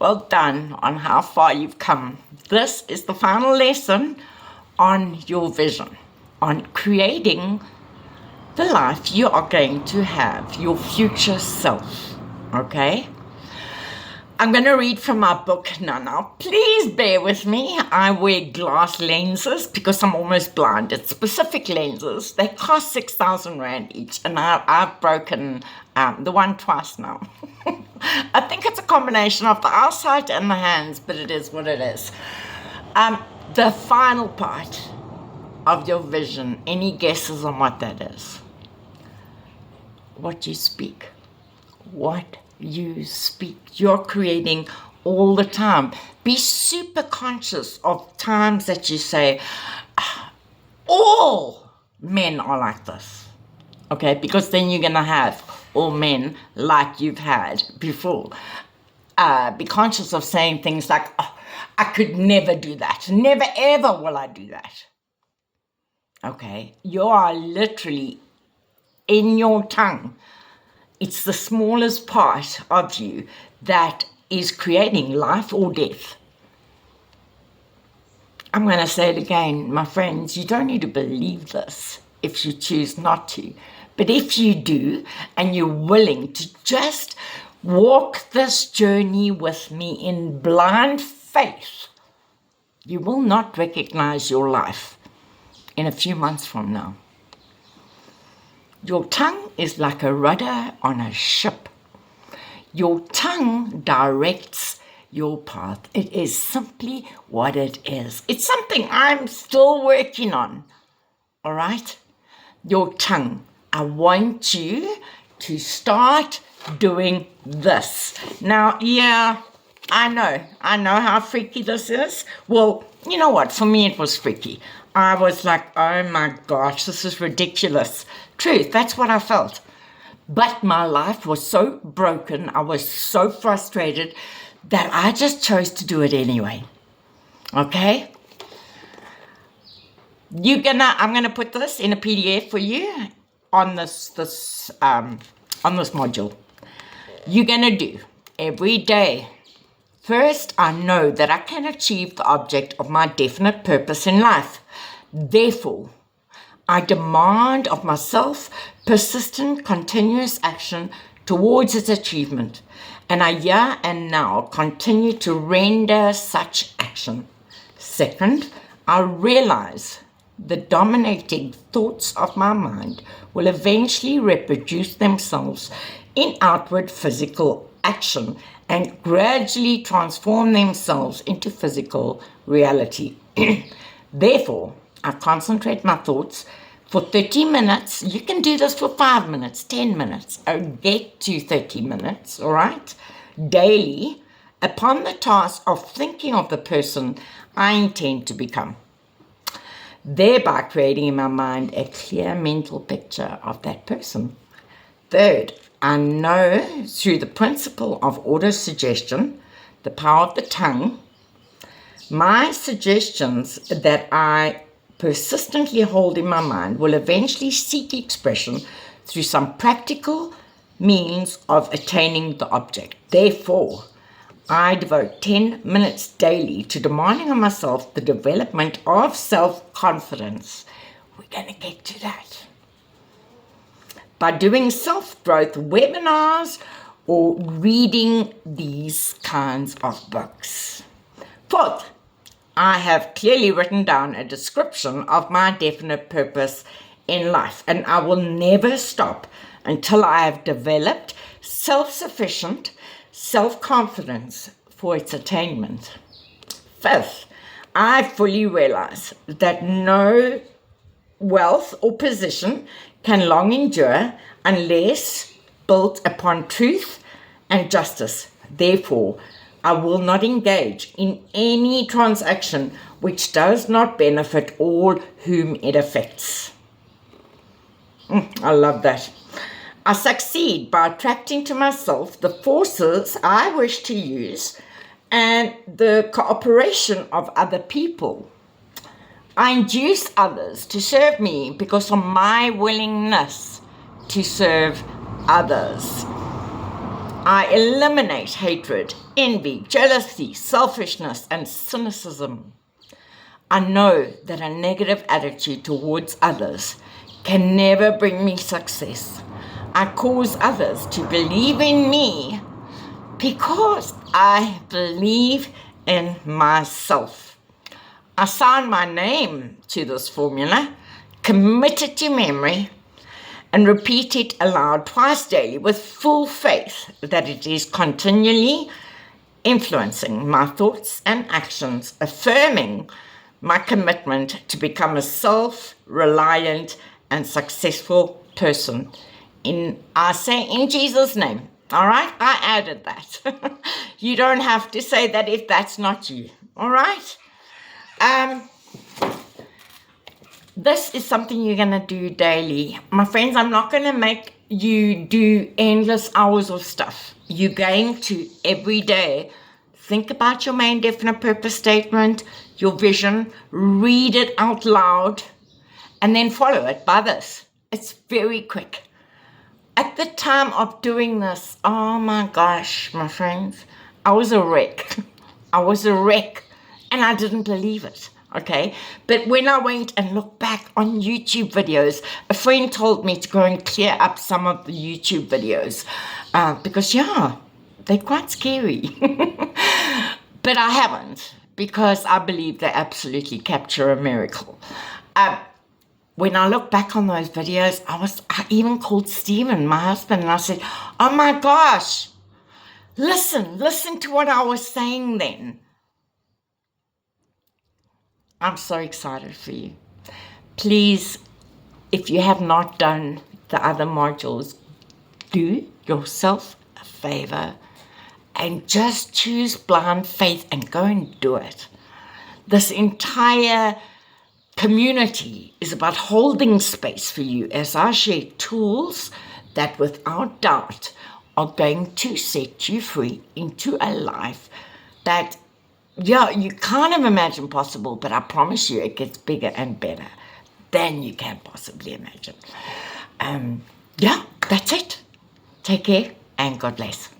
Well done on how far you've come. This is the final lesson on your vision, on creating the life you are going to have, your future self, okay? I'm going to read from my book now. Please bear with me. I wear glass lenses because I'm almost blind. It's specific lenses. They cost 6,000 Rand each, and I've broken the one twice now. I think it's a combination of the eyesight and the hands, but it is what it is. The final part of your vision, any guesses on what that is? What you speak. What you speak. You're creating all the time. Be super conscious of times that you say, all men are like this. Okay, because then you're going to have all men like you've had before. Be conscious of saying things like, I could never do that. Never ever will I do that. Okay, you are literally in your tongue. It's the smallest part of you that is creating life or death. I'm going to say it again, my friends, you don't need to believe this if you choose not to. But if you do, and you're willing to just walk this journey with me in blind faith, you will not recognize your life in a few months from now. Your tongue is like a rudder on a ship. Your tongue directs your path. It is simply what it is. It's something I'm still working on. All right? Your tongue. I want you to start doing this. Now, yeah, I know how freaky this is. Well, you know what? For me, it was freaky. I was like, oh my gosh, this is ridiculous. Truth, that's what I felt. But my life was so broken, I was so frustrated that I just chose to do it anyway. Okay? I'm gonna put this in a PDF for you on this module. You're gonna do every day. First, I know that I can achieve the object of my definite purpose in life. Therefore, I demand of myself persistent, continuous action towards its achievement, and I here and now continue to render such action. Second, I realize the dominating thoughts of my mind will eventually reproduce themselves in outward physical action and gradually transform themselves into physical reality. Therefore, I concentrate my thoughts for 30 minutes. You can do this for 5 minutes, 10 minutes, or get to 30 minutes, all right? Daily, upon the task of thinking of the person I intend to become, thereby creating in my mind a clear mental picture of that person. Third, I know through the principle of auto-suggestion, the power of the tongue, my suggestions that I persistently hold in my mind will eventually seek expression through some practical means of attaining the object. Therefore, I devote 10 minutes daily to demanding of myself the development of self-confidence. We're going to get to that. By doing self-growth webinars or reading these kinds of books. Fourth, I have clearly written down a description of my definite purpose in life, and I will never stop until I have developed self-sufficient self-confidence for its attainment. Fifth, I fully realize that no wealth or position can long endure unless built upon truth and justice. Therefore, I will not engage in any transaction which does not benefit all whom it affects. I love that. I succeed by attracting to myself the forces I wish to use and the cooperation of other people. I induce others to serve me because of my willingness to serve others. I eliminate hatred, envy, jealousy, selfishness, and cynicism. I know that a negative attitude towards others can never bring me success. I cause others to believe in me because I believe in myself. I sign my name to this formula, commit it to memory, and repeat it aloud twice daily with full faith that it is continually influencing my thoughts and actions, affirming my commitment to become a self-reliant and successful person. I say in Jesus' name. All right? I added that. You don't have to say that if that's not you. All right? This is something you're going to do daily. My friends, I'm not going to make you do endless hours of stuff. You're going to every day think about your main definite purpose statement, your vision, read it out loud, and then follow it by this. It's very quick. At the time of doing this, oh my gosh, my friends, I was a wreck. I was a wreck, and I didn't believe it. Okay, but when I went and looked back on YouTube videos, a friend told me to go and clear up some of the YouTube videos because, yeah, they're quite scary. But I haven't, because I believe they absolutely capture a miracle. When I look back on those videos, I even called Stephen, my husband, and I said, oh my gosh, listen to what I was saying then. I'm so excited for you. Please, if you have not done the other modules, do yourself a favor and just choose blind faith and go and do it. This entire community is about holding space for you as I share tools that without doubt are going to set you free into a life that, yeah, you can't have imagined possible, but I promise you it gets bigger and better than you can possibly imagine. Yeah, that's it. Take care and God bless.